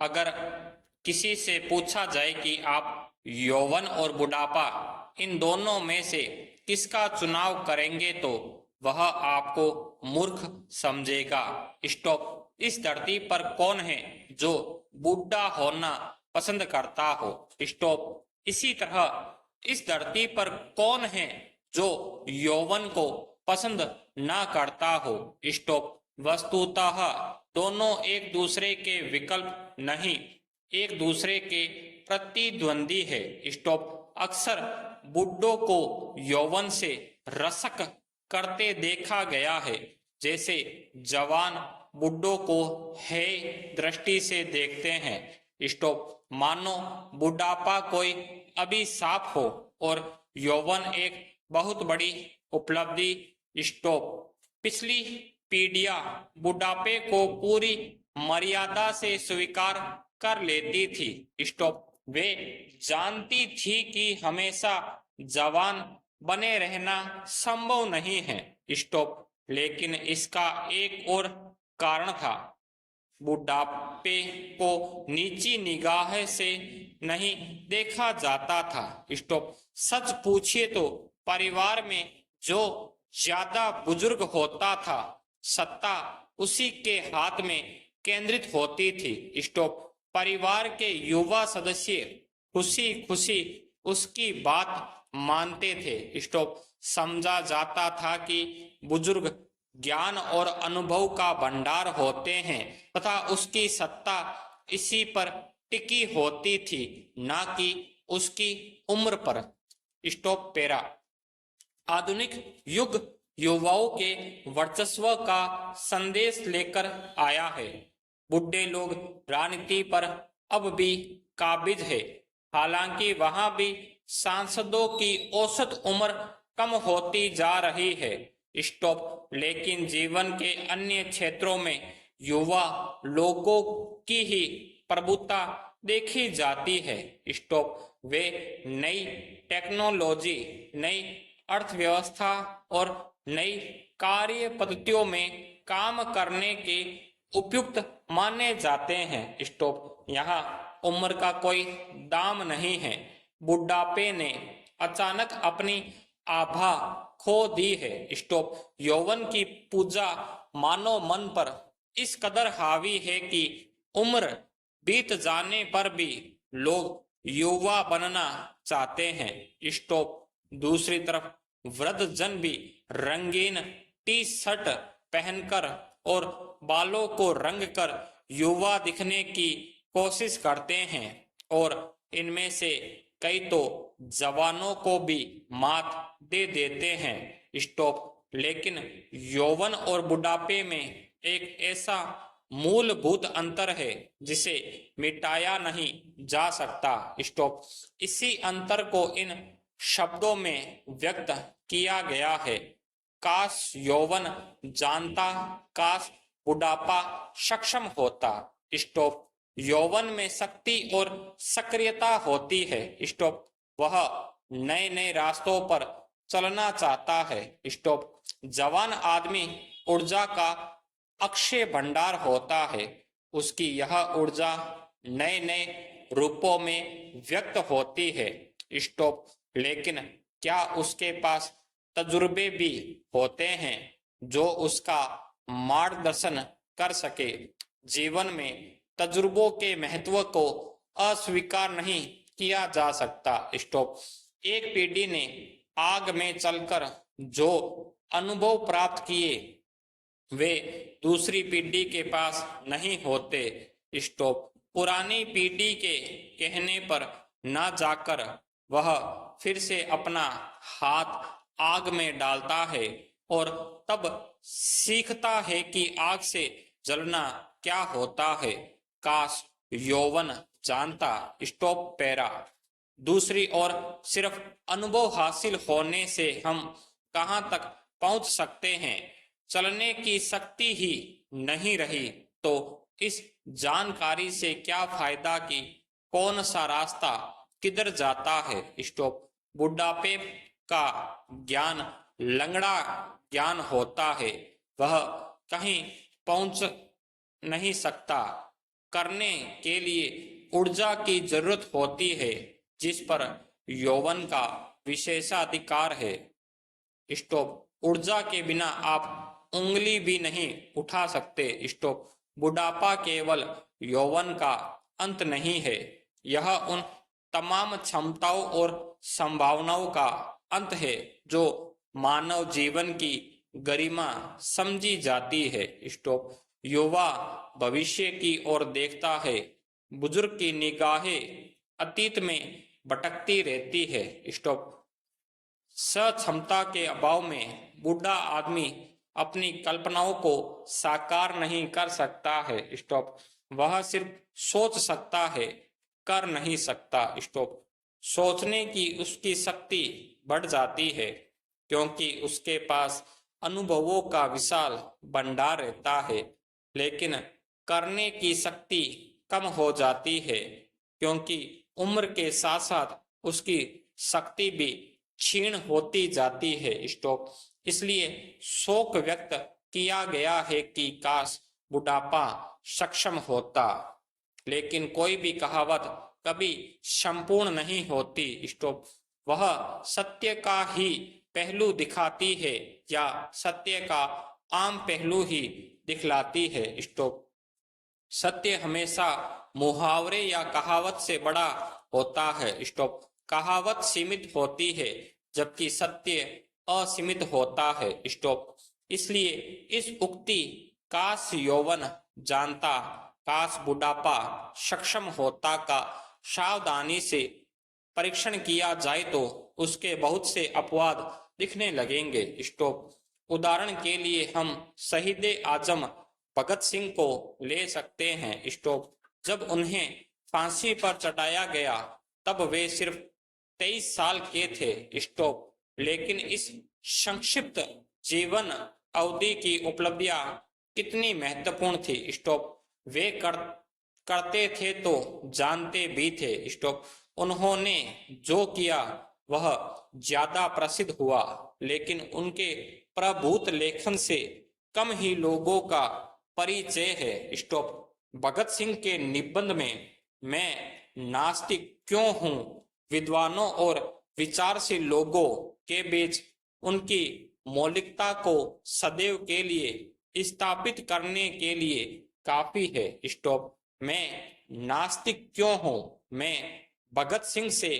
अगर किसी से पूछा जाए कि आप यौवन और बुढ़ापा इन दोनों में से किसका चुनाव करेंगे तो वह आपको मूर्ख समझेगा। स्टॉप। इस धरती पर कौन है जो बूढ़ा होना पसंद करता हो? स्टॉप। इसी तरह इस धरती पर कौन है जो यौवन को पसंद ना करता हो? स्टॉप। वस्तुतः दोनों एक दूसरे के विकल्प नहीं, एक दूसरे के प्रतिद्वंदी है। स्टॉप। अक्सर बुड्ढों को यौवन से रसक करते देखा गया है, जैसे जवान बुड्ढों को है दृष्टि से देखते हैं। स्टॉप। मानो बुढ़ापा कोई अभिशाप हो और यौवन एक बहुत बड़ी उपलब्धि। स्टॉप। पिछली पीढ़ियां बुढ़ापे को पूरी मर्यादा से स्वीकार कर लेती थी। स्टॉप। वे जानती थी कि हमेशा जवान बने रहना संभव नहीं है। स्टॉप। लेकिन इसका एक और कारण था। बुढ़ापे को नीची निगाह से नहीं देखा जाता था। स्टॉप। सच पूछिए तो परिवार में जो ज्यादा बुजुर्ग होता था, सत्ता उसी के हाथ में केंद्रित होती थी। स्टॉप। परिवार के युवा सदस्य खुशी खुशी उसकी बात मानते थे। स्टॉप। समझा जाता था कि बुजुर्ग ज्ञान और अनुभव का भंडार होते हैं तथा उसकी सत्ता इसी पर टिकी होती थी, ना कि उसकी उम्र पर। Stop para. आधुनिक युग युवाओं के वर्चस्व का संदेश लेकर आया है। बुढ़े लोग राजनीति पर अब भी काबिज है, हालांकि वहां भी सांसदों की औसत उम्र कम होती जा रही है। स्टॉप। लेकिन जीवन के अन्य क्षेत्रों में युवा लोगों की ही प्रभुता देखी जाती है। स्टॉप। वे नई टेक्नोलॉजी, नई अर्थव्यवस्था और नई कार्य पद्धतियों में काम करने के उपयुक्त माने जाते हैं। स्टॉप। यहाँ उम्र का कोई दाम नहीं है। बुढ़ापे ने अचानक अपनी आभा खो दी है। स्टॉप। यौवन की पूजा मानव मन पर इस कदर हावी है कि उम्र बीत जाने पर भी लोग युवा बनना चाहते हैं। स्टॉप। दूसरी तरफ वृद्ध जन भी रंगीन टी शर्ट पहनकर और बालों को रंग कर युवा दिखने की कोशिश करते हैं और इनमें से कई तो जवानों को भी मात दे देते हैं। स्टॉप। लेकिन यौवन और बुढ़ापे में एक ऐसा मूलभूत अंतर है जिसे मिटाया नहीं जा सकता। स्टॉप। इसी अंतर को इन शब्दों में व्यक्त किया गया है। काश यौवन जानता, काश बुढ़ापा सक्षम होता। स्टॉप। यौवन में शक्ति और सक्रियता होती है। स्टॉप। वह नए नए रास्तों पर चलना चाहता है। स्टॉप। जवान आदमी ऊर्जा का अक्षय भंडार होता है। उसकी यह ऊर्जा नए नए रूपों में व्यक्त होती है। स्टॉप। लेकिन क्या उसके पास तजुर्बे भी होते हैं जो उसका मार्गदर्शन कर सके? जीवन में तजुर्बों के महत्व को अस्वीकार नहीं किया जा सकता। स्टॉप। एक पीढ़ी ने आग में चलकर जो अनुभव प्राप्त किए वे दूसरी पीढ़ी के पास नहीं होते। स्टॉप। पुरानी पीढ़ी के कहने पर ना जाकर वह फिर से अपना हाथ आग में डालता है और तब सीखता है कि आग से जलना क्या होता है। काश यौवन जानता। Stop para. दूसरी ओर सिर्फ अनुभव हासिल होने से हम कहाँ तक पहुंच सकते हैं? चलने की शक्ति ही नहीं रही तो इस जानकारी से क्या फायदा कि कौन सा रास्ता किधर जाता है? स्टॉप। बुढ़ापे का ज्ञान लंगड़ा ज्ञान होता है, वह कहीं पहुंच नहीं सकता। करने के लिए ऊर्जा की जरूरत होती है, जिस पर यौवन का विशेषाधिकार है। स्टॉप। ऊर्जा के बिना आप उंगली भी नहीं उठा सकते। स्टॉप। बुढ़ापा केवल यौवन का अंत नहीं है, यह उन तमाम क्षमताओं और संभावनाओं का अंत है जो मानव जीवन की गरिमा समझी जाती है। स्टॉप। युवा भविष्य की ओर देखता है, बुजुर्ग की निगाहें अतीत में भटकती रहती है। स्टॉप। सक्षमता के अभाव में बूढ़ा आदमी अपनी कल्पनाओं को साकार नहीं कर सकता है। स्टॉप। वह सिर्फ सोच सकता है, कर नहीं सकता। स्टॉप। सोचने की उसकी शक्ति बढ़ जाती है, क्योंकि उसके पास अनुभवों का विशाल भंडार रहता है, लेकिन करने की शक्ति कम हो जाती है, क्योंकि उम्र के साथ साथ उसकी शक्ति भी क्षीण होती जाती है। स्टॉप। इसलिए शोक व्यक्त किया गया है कि काश बुढ़ापा सक्षम होता, लेकिन कोई भी कहावत कभी संपूर्ण नहीं होती। स्टॉप। वह सत्य का ही पहलू दिखाती है या सत्य का आम पहलू ही दिखलाती है। स्टॉप। सत्य हमेशा मुहावरे या कहावत से बड़ा होता है। स्टॉप। कहावत सीमित होती है, जबकि सत्य असीमित होता है। स्टॉप। इसलिए इस उक्ति काश यौवन जानता, काश बुढ़ापा सक्षम होता का सावधानी से परीक्षण किया जाए तो उसके बहुत से अपवाद दिखने लगेंगे। स्टॉप। उदाहरण के लिए हम शहीद आजम भगत सिंह को ले सकते हैं। स्टॉप। जब उन्हें फांसी पर चढ़ाया गया तब वे सिर्फ 23 साल के थे। स्टॉप। लेकिन इस संक्षिप्त जीवन अवधि की उपलब्धियां कितनी महत्वपूर्ण थी। स्टॉप। वे करते थे तो जानते भी थे। स्टॉप। उन्होंने जो किया वह ज्यादा प्रसिद्ध हुआ, लेकिन उनके प्रभुत लेखन से कम ही लोगों का परिचय है। स्टॉप। भगत सिंह के निबंध में मैं नास्तिक क्यों हूं, विद्वानों और विचारशील लोगों के बीच उनकी मौलिकता को सदैव के लिए स्थापित करने के लिए काफी है। स्टॉप। मैं नास्तिक क्यों हूं, मैं भगत सिंह से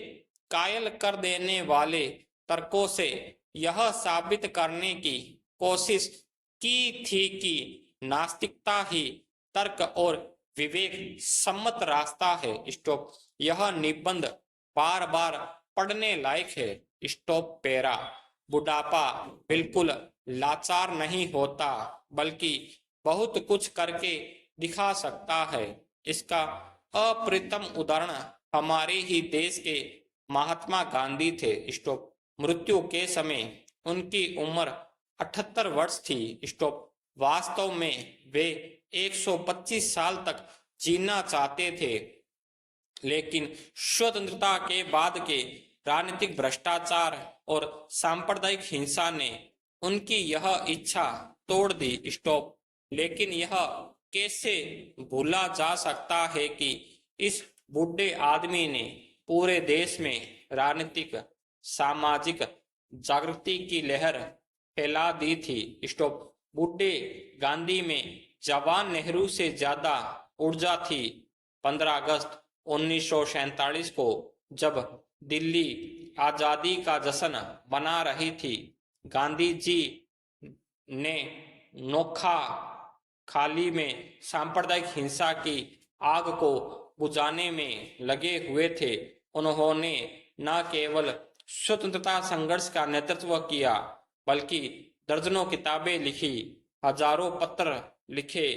कायल कर देने वाले तर्कों से यह साबित करने की कोशिश की थी कि नास्तिकता ही तर्क और विवेक सम्मत रास्ता है। स्टॉप। यह निबंध बार बार पढ़ने लायक है। स्टॉप। पैरा। बुढ़ापा बिल्कुल लाचार नहीं होता, बल्कि बहुत कुछ करके दिखा सकता है। इसका अप्रतिम उदाहरण हमारे ही देश के महात्मा गांधी थे। स्टॉप। मृत्यु के समय उनकी उम्र 78 वर्ष थी। स्टॉप। वास्तव में वे 125 साल तक जीना चाहते थे, लेकिन स्वतंत्रता के बाद के राजनीतिक भ्रष्टाचार और सांप्रदायिक हिंसा ने उनकी यह इच्छा तोड़ दी। स्टॉप। लेकिन यह कैसे भूला जा सकता है कि इस बूढ़े आदमी ने पूरे देश में राजनीतिक सामाजिक जागृति की लहर फैला दी थी। स्टॉप। बूढ़े गांधी में जवान नेहरू से ज्यादा ऊर्जा थी। 15 अगस्त 1947 को जब दिल्ली आजादी का जश्न मना रही थी, गांधी जी ने नोखा खाली में सांप्रदायिक हिंसा की आग को बुझाने में लगे हुए थे। उन्होंने न केवल स्वतंत्रता संघर्ष का नेतृत्व किया, बल्कि दर्जनों किताबें लिखी, हजारों पत्र लिखे,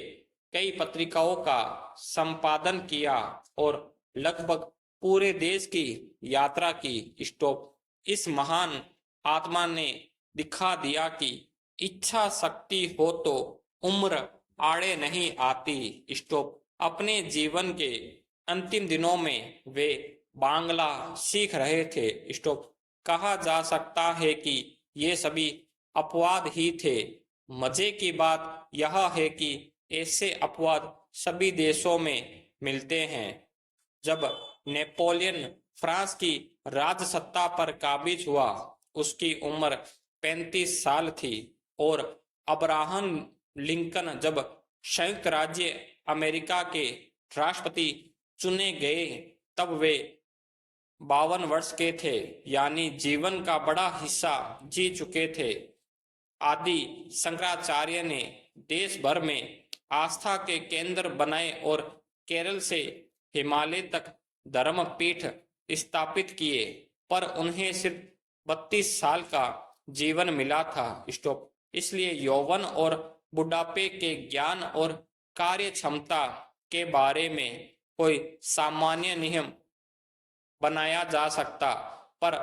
कई पत्रिकाओं का संपादन किया और लगभग पूरे देश की यात्रा की। स्टॉप। इस महान आत्मा ने दिखा दिया कि इच्छा शक्ति हो तो उम्र आड़े नहीं आती। स्टॉप। अपने जीवन के अंतिम दिनों में वे बांग्ला सीख रहे थे। स्टॉप। कहा जा सकता है कि ये सभी अपवाद ही थे। मजे की बात यह है कि ऐसे अपवाद सभी देशों में मिलते हैं। जब नेपोलियन फ्रांस की राजसत्ता पर काबिज हुआ, उसकी उम्र 35 साल थी और अब्राहम लिंकन जब संयुक्त राज्य अमेरिका के राष्ट्रपति चुने गए तब वे 52 वर्ष के थे, यानी जीवन का बड़ा हिस्सा जी चुके थे। आदि शंकराचार्य ने देश भर में आस्था के केंद्र बनाए और केरल से हिमालय तक धर्मपीठ स्थापित किए, पर उन्हें सिर्फ 32 साल का जीवन मिला था। स्टॉप। इसलिए यौवन और बुढ़ापे के ज्ञान और कार्य क्षमता के बारे में कोई सामान्य नियम बनाया जा सकता, पर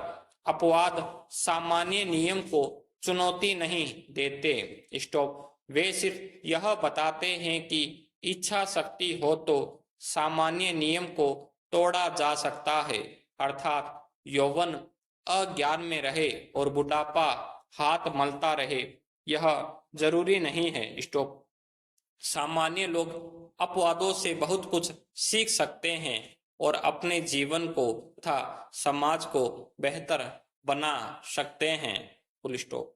अपवाद सामान्य नियम को चुनौती नहीं देते। स्टॉप। वे सिर्फ यह बताते हैं कि इच्छा शक्ति हो तो सामान्य नियम को तोड़ा जा सकता है, अर्थात यौवन अज्ञान में रहे और बुढ़ापा हाथ मलता रहे, यह जरूरी नहीं है। स्टॉप। सामान्य लोग अपवादों से बहुत कुछ सीख सकते हैं और अपने जीवन को तथा समाज को बेहतर बना सकते हैं। Full stop.